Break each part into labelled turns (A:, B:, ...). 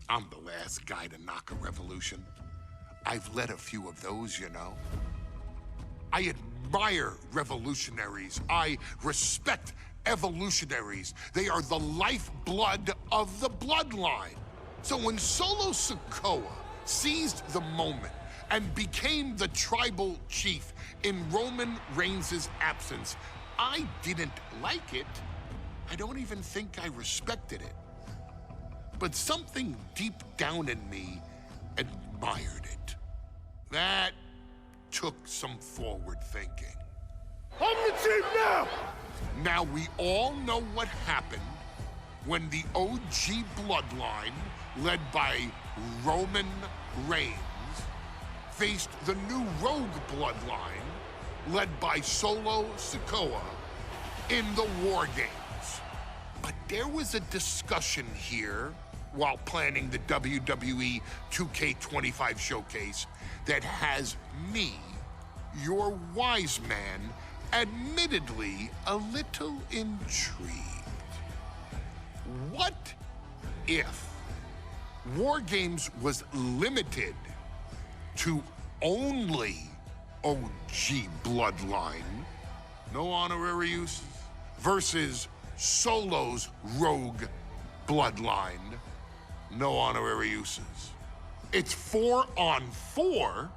A: I'm the last guy to knock a revolution. I've led a few of those, you know. I admire revolutionaries. I respect evolutionaries. They are the lifeblood of the bloodline. So when Solo Sikoa seized the moment and became the tribal chief in Roman Reigns' absence, I didn't like it. I don't even think I respected it. But something deep down in me admired it. That took some forward thinking.
B: I'm the chief now!
A: Now we all know what happened when the OG bloodline, led by Roman Reigns, faced the new rogue bloodline, led by Solo Sikoa, in the War Games. But there was a discussion here while planning the WWE 2K25 showcase that has me, your wise man, admittedly a little intrigued. What if War Games was limited to only OG bloodline, no honorary uses, versus Solo's rogue bloodline, no honorary uses? It's 4-on-4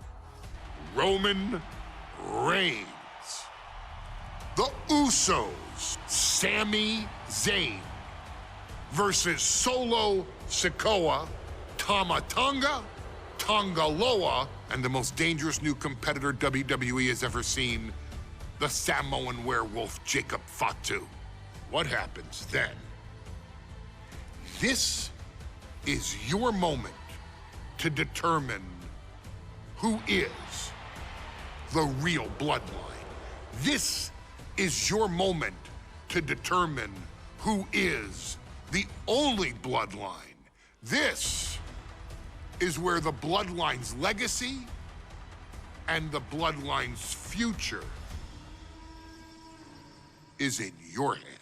A: Roman Reigns. The Usos, Sami Zayn, versus Solo Sikoa, Tama Tonga, Tonga Loa, and the most dangerous new competitor WWE has ever seen, the Samoan werewolf Jacob Fatu. What happens then? This is your moment to determine who is the real bloodline. This is your moment to determine who is the only bloodline. This is where the bloodline's legacy and the bloodline's future is in your hands.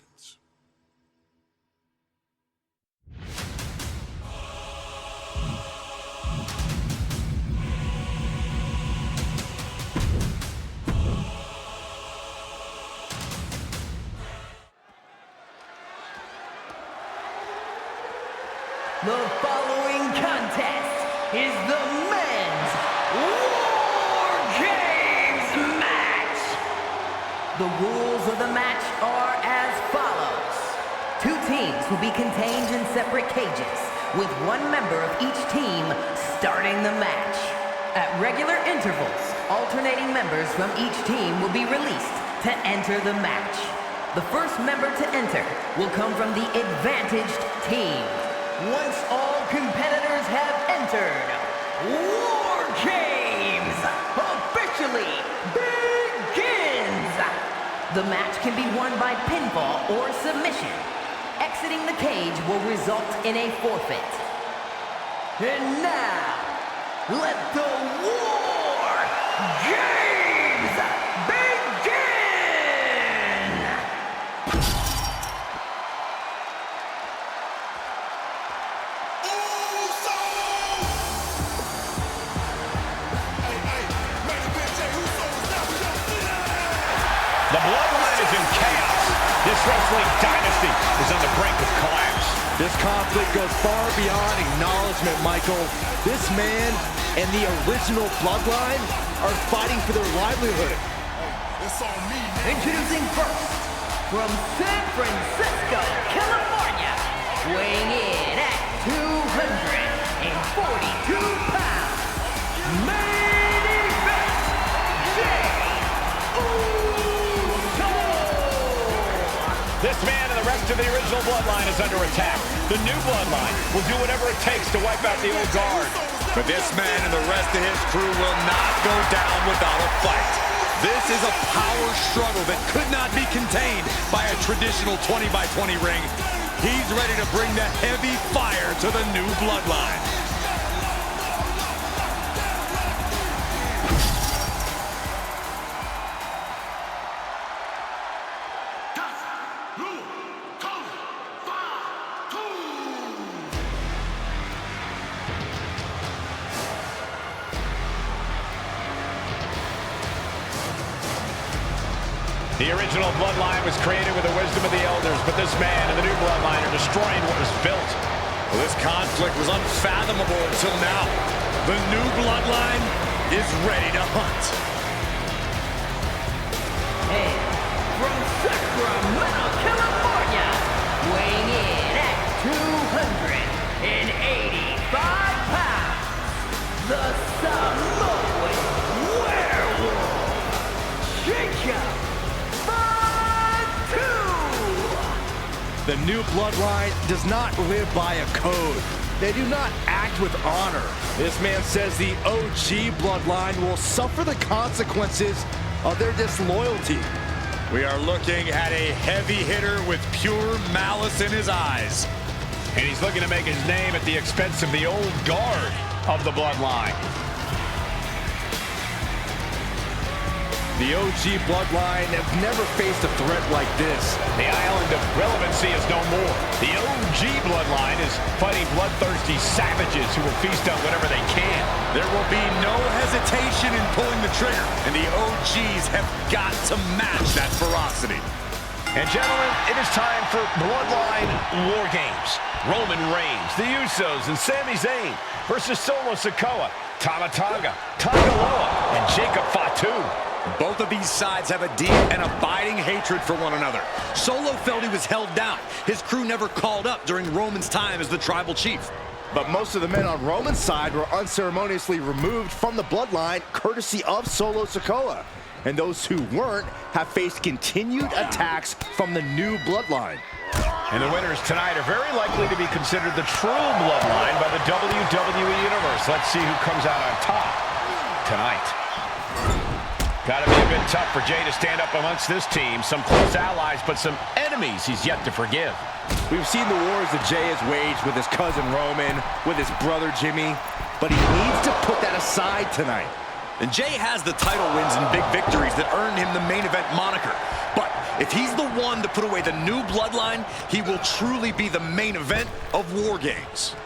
C: The following contest is the men's War Games match. The rules of the match are as follows. Two teams will be contained in separate cages, with one member of each team starting the match. At regular intervals, alternating members from each team will be released to enter the match. The first member to enter will come from the advantaged team. Once all competitors have entered, War Games officially begins! The match can be won by pinfall or submission. Exiting the cage will result in a forfeit. And now, let the War Games begin!
D: The Bloodline is in chaos. This wrestling dynasty is on the brink of collapse.
E: This conflict goes far beyond acknowledgement, Michael. This man and the original Bloodline are fighting for their livelihood.
B: It's on me, man.
C: Introducing first, from San Francisco, California, weighing in at 242 pounds, main event, Jay Uso!
D: This man and the rest of the original Bloodline is under attack. The new Bloodline will do whatever it takes to wipe out the old guard.
F: But this man and the rest of his crew will not go down without a fight. This is a power struggle that could not be contained by a traditional 20-by-20 ring. He's ready to bring the heavy fire to the new Bloodline.
D: The original Bloodline was created with the wisdom of the elders, but this man and the new Bloodline are destroying what was built.
F: Well, this conflict was unfathomable until now. The new Bloodline is ready to hunt.
C: And from Sacramento, California, weighing in at 285 pounds, the Samoan Werewolf, Jacob Fatu!
E: The new Bloodline does not live by a code. They do not act with honor. This man says the OG Bloodline will suffer the consequences of their disloyalty.
F: We are looking at a heavy hitter with pure malice in his eyes.
D: And he's looking to make his name at the expense of the old guard of the Bloodline.
E: The OG Bloodline have never faced a threat like this.
D: The island of relevancy is no more. The OG Bloodline is fighting bloodthirsty savages who will feast on whatever they can.
F: There will be no hesitation in pulling the trigger, and the OGs have got to match that ferocity.
D: And gentlemen, it is time for Bloodline War Games. Roman Reigns, the Usos, and Sami Zayn versus Solo Sikoa, Tama Tonga, Tonga Loa, and Jacob Fatu.
F: Both of these sides have a deep and abiding hatred for one another. Solo felt he was held down. His crew never called up during Roman's time as the tribal chief.
E: But most of the men on Roman's side were unceremoniously removed from the Bloodline courtesy of Solo Sikoa. And those who weren't have faced continued attacks from the new Bloodline.
D: And the winners tonight are very likely to be considered the true Bloodline by the WWE Universe. Let's see who comes out on top tonight. Got to be a bit tough for Jay to stand up amongst this team. Some close allies, but some enemies he's yet to forgive.
E: We've seen the wars that Jay has waged with his cousin Roman, with his brother Jimmy, but he needs to put that aside tonight.
F: And Jay has the title wins and big victories that earned him the main event moniker. But if he's the one to put away the new Bloodline, he will truly be the main event of War Games.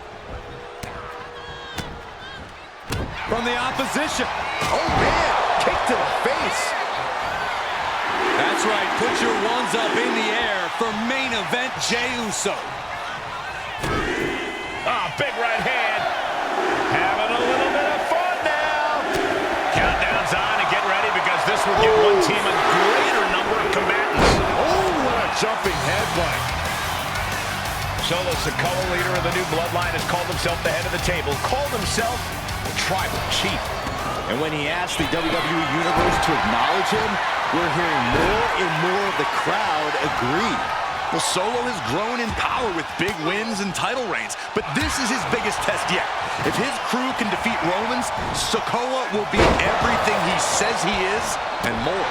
F: From the opposition.
E: Oh man, kick to the face.
F: That's right, put your ones up in the air for main event Jey Uso.
D: Ah, big right hand. Having a little bit of fun now. Countdown's on and get ready because this will give one team a greater number of combatants.
E: Oh, what a jumping headbutt.
D: Solo Sikoa, leader of the new Bloodline, has called himself the head of the table, called himself the tribal chief.
E: And when he asked the WWE Universe to acknowledge him, we're hearing more and more of the crowd agree.
F: Well, Solo has grown in power with big wins and title reigns, but this is his biggest test yet. If his crew can defeat Romans, Sikoa will be everything he says he is and more.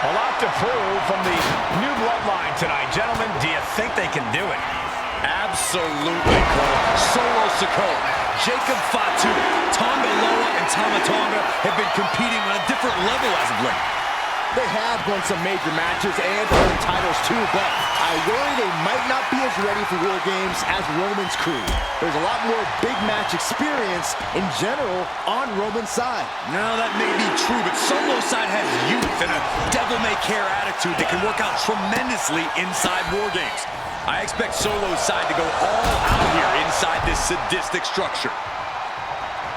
D: A lot to prove from the new Bloodline tonight. Gentlemen, do you think they can do it?
F: Absolutely, Cole. Solo Sikoa, Jacob Fatu, Tonga Loa, and Tama Tonga have been competing on a different level as of late.
E: They have won some major matches and earned titles too, but I worry they might not be as ready for War Games as Roman's crew. There's a lot more big match experience in general on Roman's side.
F: No, that may be true, but Solo's side has youth and a devil-may-care attitude that can work out tremendously inside War Games. I expect Solo's side to go all out here inside this sadistic structure.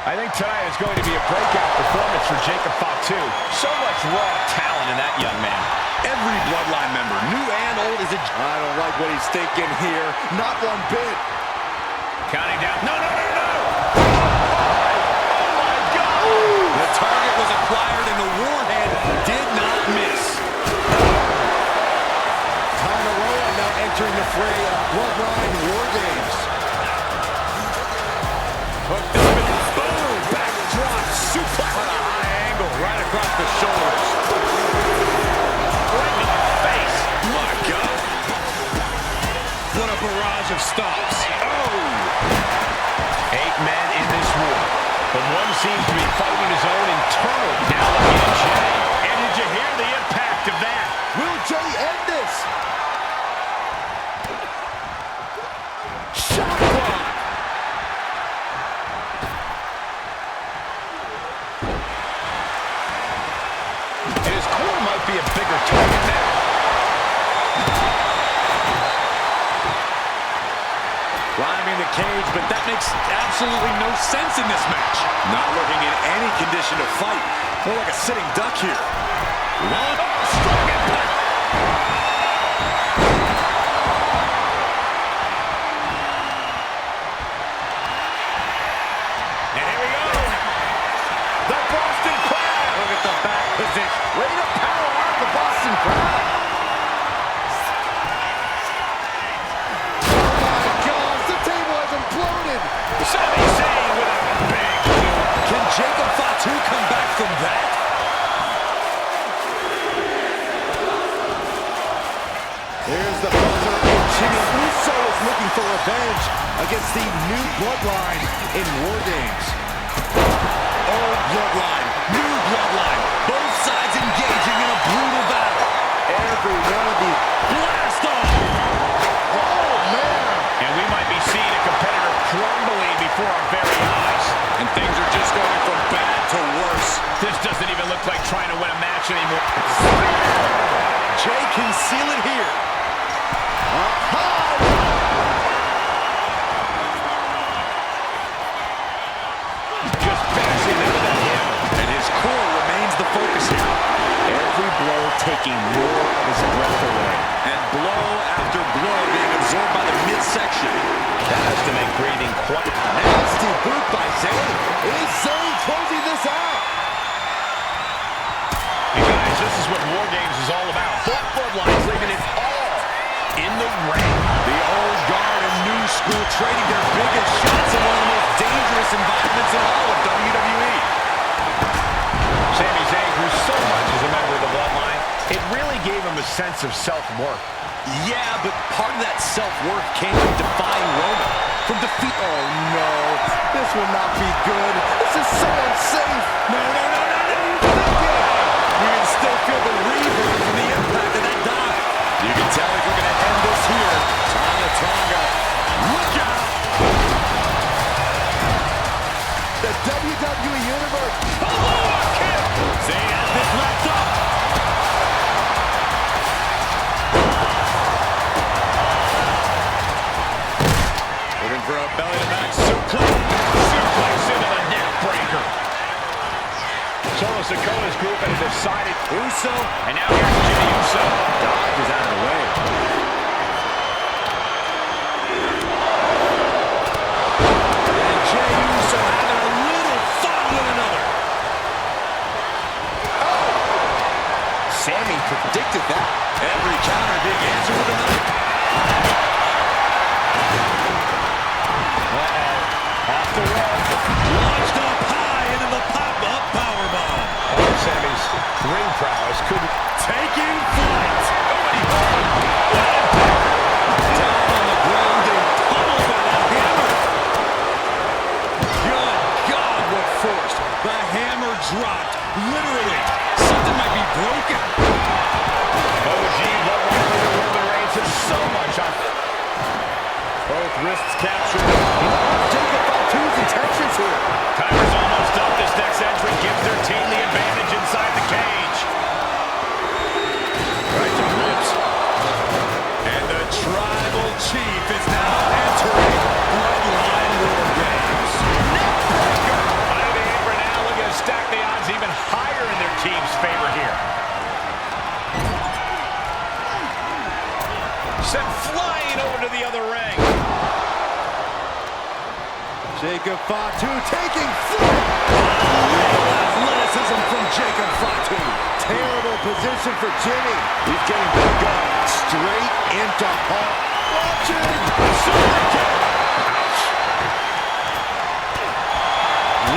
D: I think tonight is going to be a breakout performance for Jacob Fatu. So much raw talent in that young man.
F: Every Bloodline member, new and old, is a...
E: I don't like what he's thinking here. Not one bit.
D: Counting down. No, no, no, no! Oh, my God!
F: The target was acquired and the warhead did not miss.
E: Tonga Loa now entering the fray of Bloodline War Games.
F: Hooked up and boom! Backdrop suplex on a high angle right across the shoulders.
D: Right in the face.
F: My God. What a barrage of stops. Oh!
D: 8 men in this war, but one seems to be fighting his own internal now looking at Jay. And did you hear the impact of that?
E: Will Jay end this?
F: Climbing the cage, but that makes absolutely no sense in this match. Not looking in any condition to fight. More like a sitting duck here. Strong impact. And here we go. The Boston Crab. Look at the back position. Way to power out the Boston Crab.
D: Sami Zayn with a big move.
F: Can Jacob Fatu come back from that?
E: Here's the buzzer, and Jimmy Uso is looking for revenge against the new Bloodline in War Games.
F: Old Bloodline, new Bloodline, both sides engaging in a brutal battle.
E: Every one of the
F: Blast off!
E: Oh, man!
D: And we might be seeing a competitor crumbling before our very eyes.
F: And things are just going from bad to worse.
D: This doesn't even look like trying to win a match anymore.
F: Jay can seal it here.
E: Up high!
D: Just bashing them with that hammer.
F: And his core remains the focus here.
E: Every blow taking more of his breath away.
F: And blow after blow being absorbed by the midsection.
D: That has to make breathing quite...
E: Nasty boot by Zayn. Is Zayn closing this out?
D: You guys, this is what War Games is all about. Both Bloodlines leaving it all in the ring.
F: The old guard and new school trading their biggest shots in one of the most dangerous environments in all of WWE.
D: Sami Zayn grew so much as a member of the Bloodline, it really gave him a sense of self-worth.
F: Yeah, but part of that self-worth came from defying Roman. From defeat...
E: Oh, no. This will not be good. This is so unsafe.
F: No. You can still feel the reverb from the impact of that dive. You can tell if we're going to end this here. Tonga. Look out!
E: The WWE Universe.
F: Aloha kick! Zayn has this wrapped up. Looking for a belly-to-back suplex.
D: Suplex into the neck breaker. Solo Sikoa's group had decided...
F: Uso.
D: And now here's Jimmy Uso.
F: Dodge is out of the way. And Jey Uso having a little fun with another. Oh! Sammy predicted that. Every counter being answered with another.
D: Off the rope.
F: Launched up high into the pop-up powerbomb.
D: Sammy's ring prowess couldn't...
F: Taking flight. Down on the ground and pummeled by that hammer. Good God, what force. The hammer dropped. Literally. Something might be broken.
D: OG Bloodline leader Roman Reigns has so much on...
F: Both wrists captured.
E: Jacob Fatu's intentions here.
D: Timer's almost up. This next entrant gives their team the advantage inside the cage.
F: Right to the ribs. And the tribal chief is now entering Bloodline War Games.
D: Ivy Amber now looking to stack the odds even higher in their team's favor here. Sent flying over to the other ring.
E: Jacob Fatu taking flight.
F: Real athleticism from Jacob Fatu.
E: Terrible position for Jimmy. He's getting back up. Straight into heart. Watching.
F: Super kick.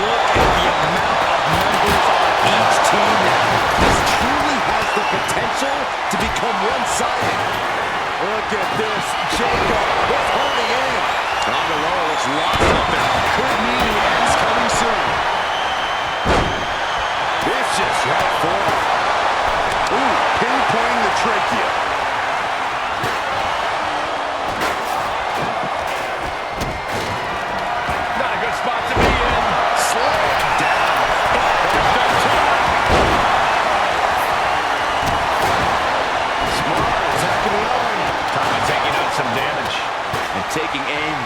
F: Look at the amount of members on each team now.
E: This truly has the potential to become one-sided. Look at this. Jacob is holding in.
F: Tonga looks locked up there. Could mean the end's coming soon. Vicious right forward. Ooh, pinpointing the trachea.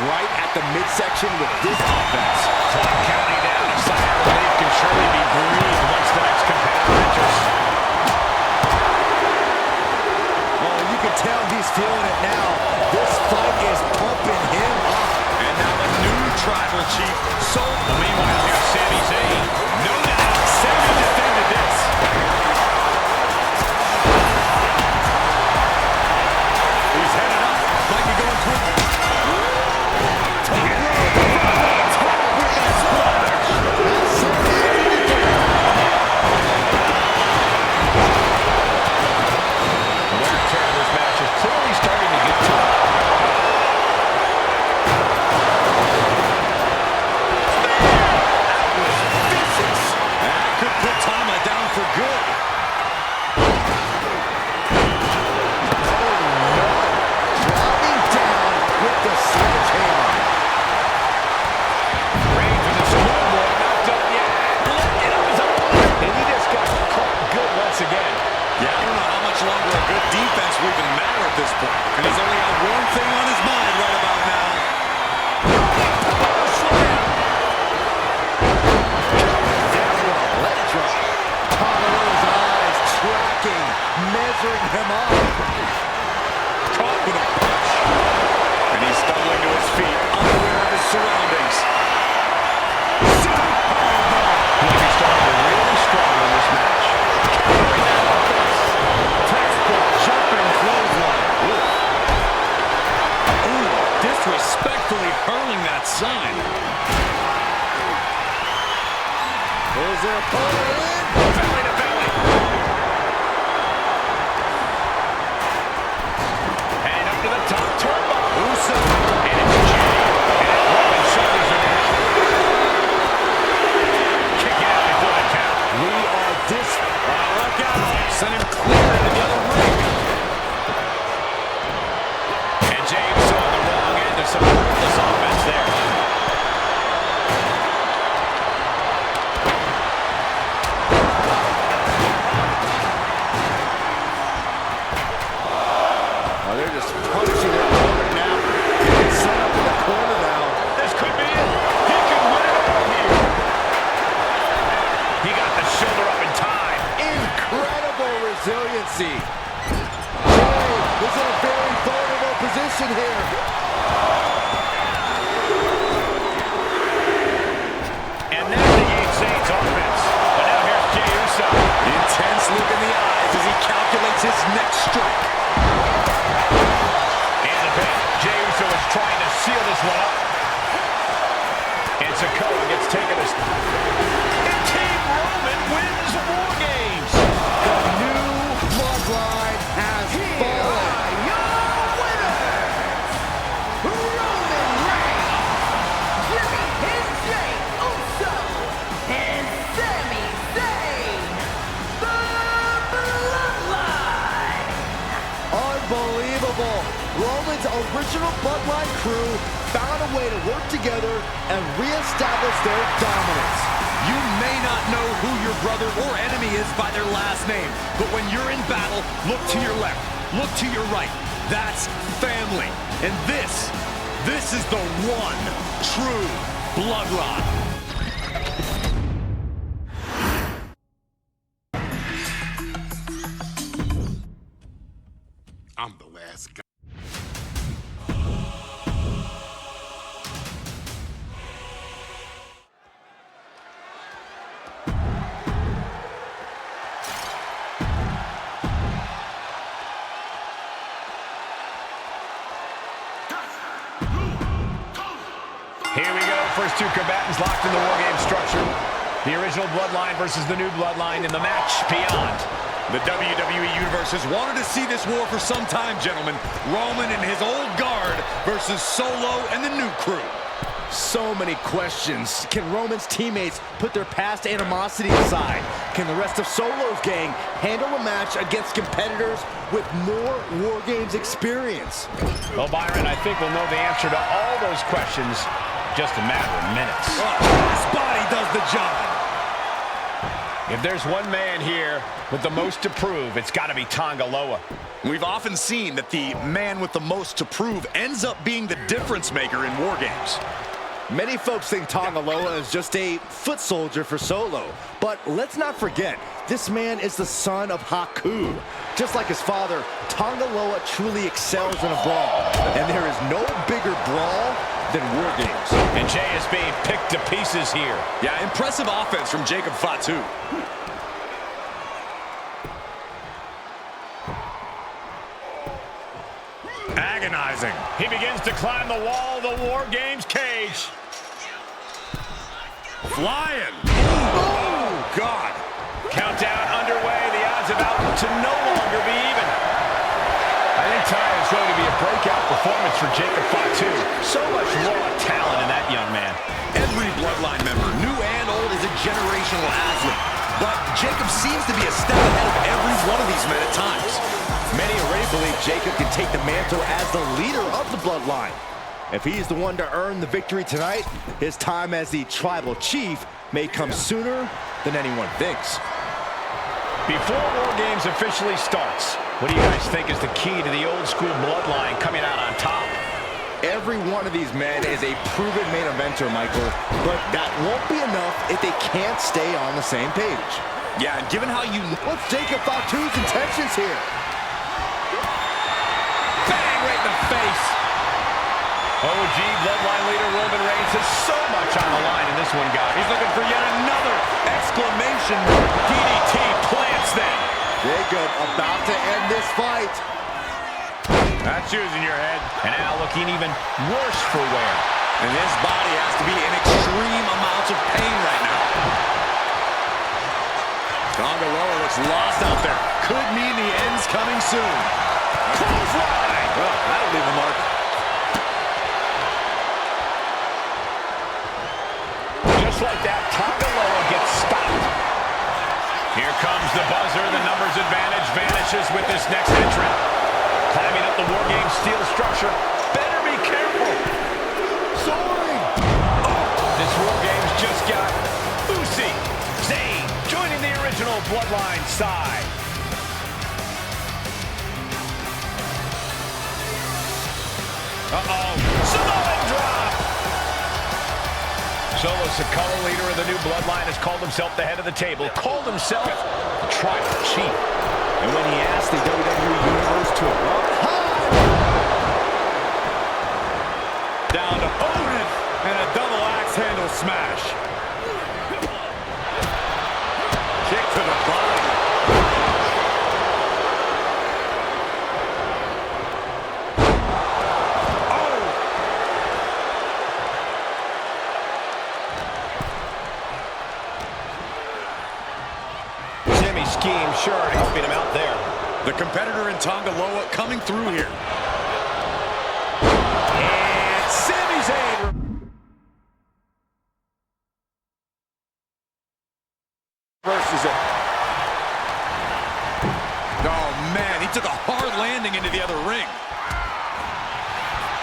E: right at the midsection with this offense.
D: Clock counting down. A sigh of relief can surely be breathed once the next competitor enters.
E: Oh, you can tell he's feeling it now. This fight is pumping him up.
F: And now the new tribal chief. So, meanwhile, here's Sami Zayn. No doubt, Sami defended this. He's headed up. Might be going toward the
D: wear and tear of this match is clearly starting to get to him.
F: That could put Tama down for good.
E: Dropping down with the sledgehammer.
D: Reigns with the schoolboy, not done yet. Lifting up his arm. And he just got caught good once again.
F: Yeah, I don't know how much longer a good defense will even matter at this point. And he's only got one thing on his mind right about now.
E: Let it drop. Tamaro's eyes tracking, measuring him up.
F: Caught with a punch. And he's stumbling to his feet, unaware of his surroundings.
D: He'll be starting to really struggle in this match.
E: Textbook jumping clothesline.
F: Ooh, disrespectfully hurling that sign.
E: Is there a puller in?
D: Belly to belly. And up to the top turnbuckle.
F: Uso.
D: And it's Jay. And Roman shoulders are down. Kick out before the count.
E: We are this.
F: Look out. Send him clear into the other ring.
D: And James on the wrong end of some ruthless offense there.
E: Oh, they're just punishing their opponent now. Getting set up in the corner now.
D: This could be it. He could win it all here. He got the shoulder up in time.
E: Incredible resiliency. Jay is in a very vulnerable position here.
D: And that negates Zayn's offense. But now here's Jey Uso.
F: The intense look in the eyes as he calculates his next strike.
D: And the pin. Jey Uso is trying to seal this one up. And Sikoa gets taken as... And Team Roman wins War Games.
E: The new bloodline has fallen.
C: Your winners, Roman Reigns, Jey Uso, and Sami Zayn, the Bloodline.
E: Unbelievable. Roman's original bloodline crew found a way to work together and reestablish their dominance.
F: You may not know who your brother or enemy is by their last name, but when you're in battle, look to your left, look to your right. That's family. And this is the one true bloodline.
A: I'm the last guy.
D: Here we go. First two combatants locked in the War Game structure. The original Bloodline versus the new Bloodline in the match beyond.
F: The WWE Universe has wanted to see this war for some time, gentlemen. Roman and his old guard versus Solo and the new crew.
E: So many questions. Can Roman's teammates put their past animosity aside? Can the rest of Solo's gang handle a match against competitors with more War Games experience?
D: Well, Byron, I think we'll know the answer to all those questions just a matter of minutes.
F: His body does the job.
D: If there's one man here with the most to prove, it's got to be Tonga Loa.
F: We've often seen that the man with the most to prove ends up being the difference maker in war games.
E: Many folks think Tonga Loa is just a foot soldier for Solo. But let's not forget, this man is the son of Haku. Just like his father, Tonga Loa truly excels in a brawl. And there is no bigger brawl than war games.
D: And Jay is being picked to pieces here.
F: Yeah, impressive offense from Jacob Fatu. Agonizing.
D: He begins to climb the wall of the War Games cage.
F: Flying. Oh, God.
D: Countdown underway. The odds of out to no longer be even. I think tonight is going to be a breakout performance for Jacob Fatu. So much raw talent in that young man.
F: Every Bloodline member, new and old, is a generational athlete. But Jacob seems to be a step ahead of every one of these men at times.
E: Many already believe Jacob can take the mantle as the leader of the Bloodline. If he's the one to earn the victory tonight, his time as the tribal chief may come sooner than anyone thinks.
D: Before War Games officially starts, what do you guys think is the key to the old school Bloodline coming out on top?
E: Every one of these men is a proven main eventer, Michael, but that won't be enough if they can't stay on the same page.
F: Yeah, and given how you...
E: What's Jacob Fatu's intentions here?
F: Bang, right in the face.
D: OG Bloodline leader Roman Reigns has so much on the line in this one, guys.
F: He's looking for yet another exclamation mark. DDT plants them.
E: Jacob about to end this fight.
F: That's using your head.
D: And now looking even worse for wear.
F: And his body has to be in extreme amounts of pain right now. Tonga Loa looks lost out there. Could mean the end's coming soon. Clothesline. Well, that'll leave a mark.
D: Just like that, Tonga Loa gets stopped. Here comes the buzzer. The numbers advantage vanishes with this next entrant. Climbing up the War Games steel structure. Better be careful. Soaring. This War Games just got Uzi. Zayn joining the original Bloodline side. Uh-oh. Samoan drop. Solo Sikoa, leader of the new Bloodline, has called himself the head of the table. Called himself the tribal chief.
E: And when he asked the WWE Universe to up high.
F: Down to Odin and a double axe handle smash. Kick to the body.
D: Scheme sure helping him out there.
F: The competitor in Tonga Loa coming through here. And Sami Zayn versus it. Oh man, he took a hard landing into the other ring.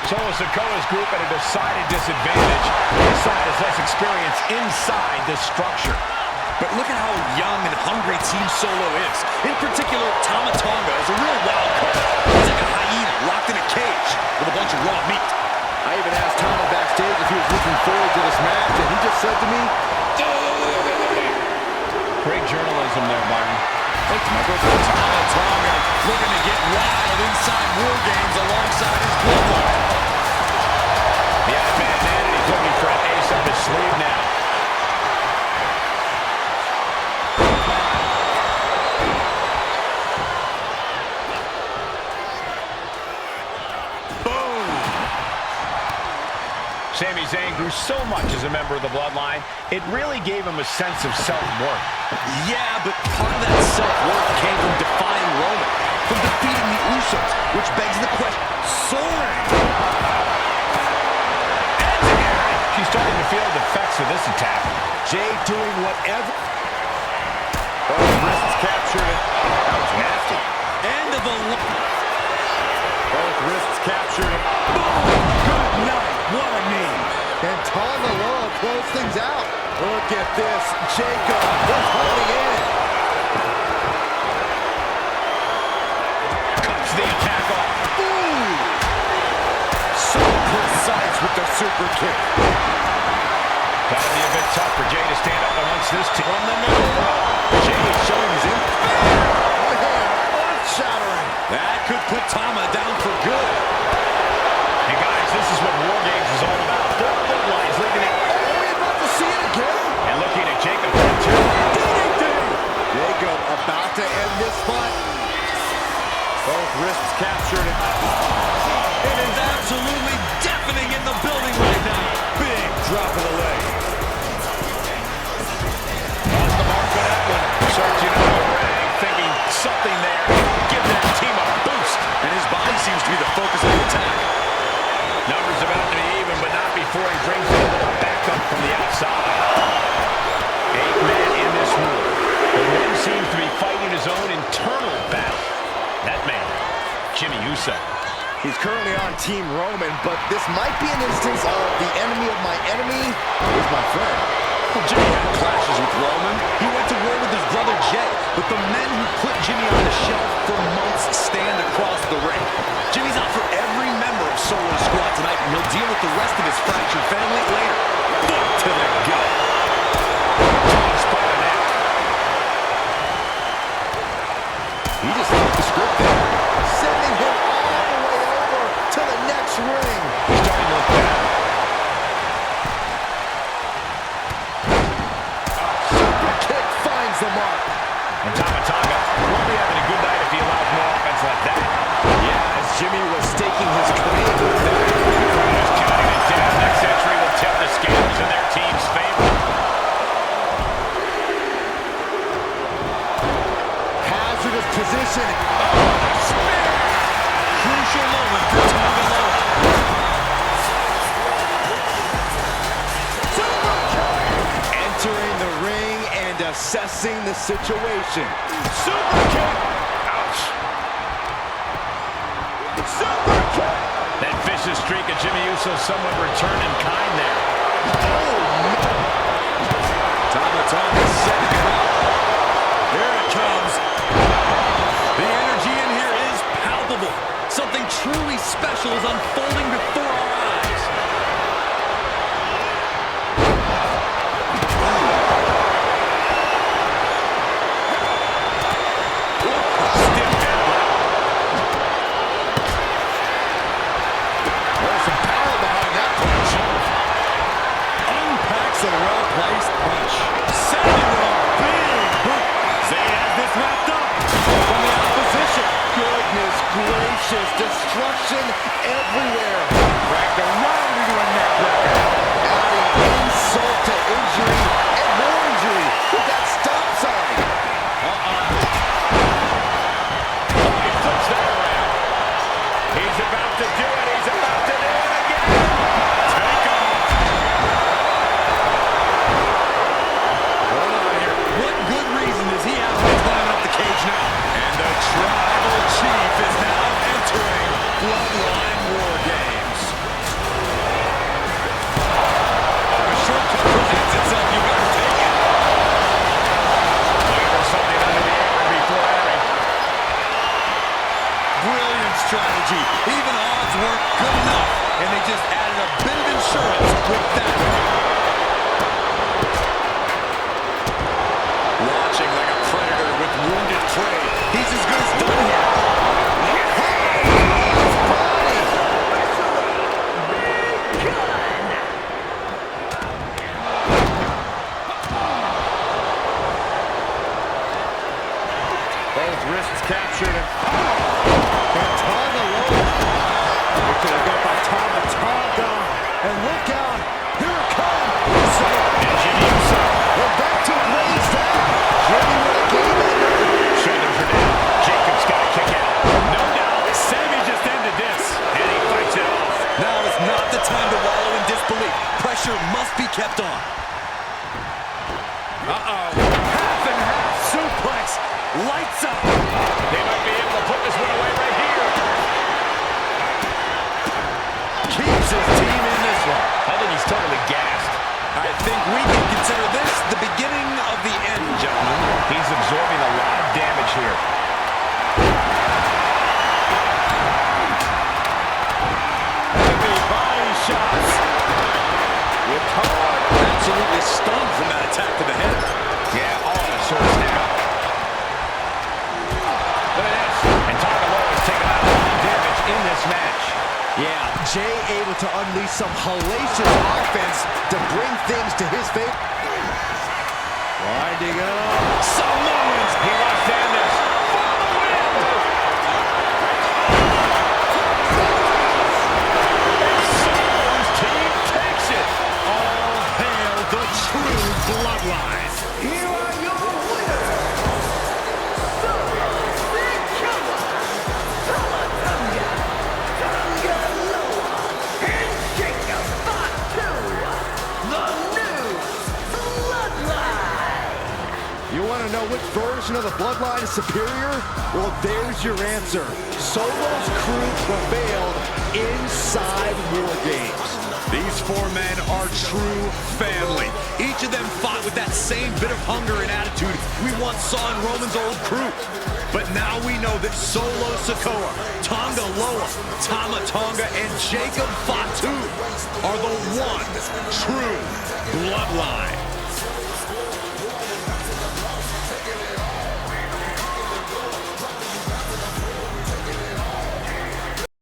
D: Solo Sikoa's group at a decided disadvantage. His side has less experience inside this structure.
F: But look at how young and hungry Team Solo is. In particular, Tama Tonga is a real wild card. He's like a hyena locked in a cage with a bunch of raw meat.
E: I even asked Tama backstage if he was looking forward to this match, and he just said to me,
D: great journalism there, Byron.
E: thanks, Michael.
F: Tama Tonga looking to get wild inside War Games alongside his Bloodline.
D: The Iron Man, he's looking for an ace up his sleeve now. Sami Zayn grew so much as a member of the Bloodline, it really gave him a sense of self-worth.
F: Yeah, but part of that self-worth came from defying Roman, from defeating the Usos, which begs the question, soaring.
D: She's starting to feel the effects of this attack.
E: Jay doing whatever.
F: Both wrists captured it. That was nasty. End of the... Both wrists captured it. Boom! Good night. What a knee.
E: And Tonga Loa closed things out. Look at this. Jacob is holding in.
D: Cuts the attack off.
E: Ooh. So precise with the super kick.
D: Gotta be a bit tough for Jay to stand up amongst this team. From the middle.
E: Jay is showing his earth-shattering.
F: That could put Tama down for good.
D: Hey guys, this is what War Games is all about. Both Bloodlines leading it.
E: Are we about to see it again?
D: And looking at Jacob there too.
E: Jacob about to end this fight. Both wrists captured.
F: It is absolutely deafening in the building right now. Big drop of the leg.
D: Off the mark for that one. Searching on the ring, thinking something there. Give that team a boost.
F: And his body seems to be the focus of the attack.
D: Numbers about to be even, but not before he brings in a little backup from the outside. 8 men in this war. The one seems to be fighting his own internal battle. That man, Jimmy Uso.
E: He's currently on Team Roman, but this might be an instance of the enemy of my enemy is my friend.
F: Well, Jimmy had clashes with Roman. He went to war with his brother Jay, but the men who put Jimmy on the shelf for months stand across the ring. Jimmy's out for every member of Solo Squad tonight, and he'll deal with the rest of his fractured family later. Foot to the gut.
D: Tossed by the neck.
E: He just flipped the script there, sending him all the way over to the next ring.
D: He's starting to look bad.
E: Super kick finds the mark.
D: And Tama won't be having a good night if he allows more offense like that.
E: Yeah, as Jimmy was staking his claim with that.
D: Just counting it down. Next entry will tip the scales in their team's favor.
E: Hazardous position.
F: Crucial moment for Tama Loa.
E: Entering the ring and assessing the situation.
F: Super kick.
D: Ouch.
F: Super kick.
D: That vicious streak of Jimmy Uso somewhat returned in kind there.
F: Tama is setting it up. Here it comes. The energy in here is palpable. Something truly special is unfolding before our eyes. Stiff headbutt.
E: There's some power behind that punch.
F: Unpacks a well-placed punch. Sending with a big boot. Zay has this wrapped up from the opposition.
E: Goodness gracious, destruction everywhere.
F: Cracked around into a neck breaker.
E: Adding insult to injury and more injury with that stop sign.
D: He flips that around. He's about to do it. He's about to do it again. Take off.
F: Hold on here. What good reason does he have to be climbing up the cage now? And the tribal chief is now entering Bloodline War Games. A shortcut presents itself. You better take it.
D: Looking for something under the apron before entering.
F: Brilliant strategy. Even odds weren't good enough, and they just added a bit of insurance with that. Watching like a predator with wounded prey. He's as good as done here.
E: Both wrists captured and Tonga low. Look at it go by Tonga. And look out. Here it comes.
D: And Jimmy Uso.
E: We're back to blaze down. Jimmy with a game ender.
D: Shoulders are down. Jacob's got to kick out. No doubt.
F: Sammy just ended this.
D: And he fights it off.
F: Now is not the time to wallow in disbelief. Pressure must be kept on. Uh-oh. Half and half suplex. Lights up.
D: They might be able to put this one away right here.
F: Keeps his team in this one.
D: I think he's totally gassed.
F: I think we can consider absolutely stunned from that attack to the head.
D: Yeah, all of a sorts now. Look at this. And Tonga Loa has taken out a lot of damage in this match.
E: Yeah, Jay able to unleash some hellacious offense to bring things to his favor. Winding up.
D: Samoans. He wants to end this. For the win. Samoans team takes it.
F: All hail the true Bloodline.
C: Here are your winners, Solo Sikoa, Tonga Loa, and Jacob Fatu, the new Bloodline.
E: You want to know which version of the Bloodline is superior? Well, there's your answer. Solo's crew prevailed inside War Games.
F: These four men are true family. Each of them fought with that same bit of hunger and attitude we once saw in Roman's old crew. But now we know that Solo Sikoa, Tonga Loa, Tama Tonga, and Jacob Fatu are the one true Bloodline.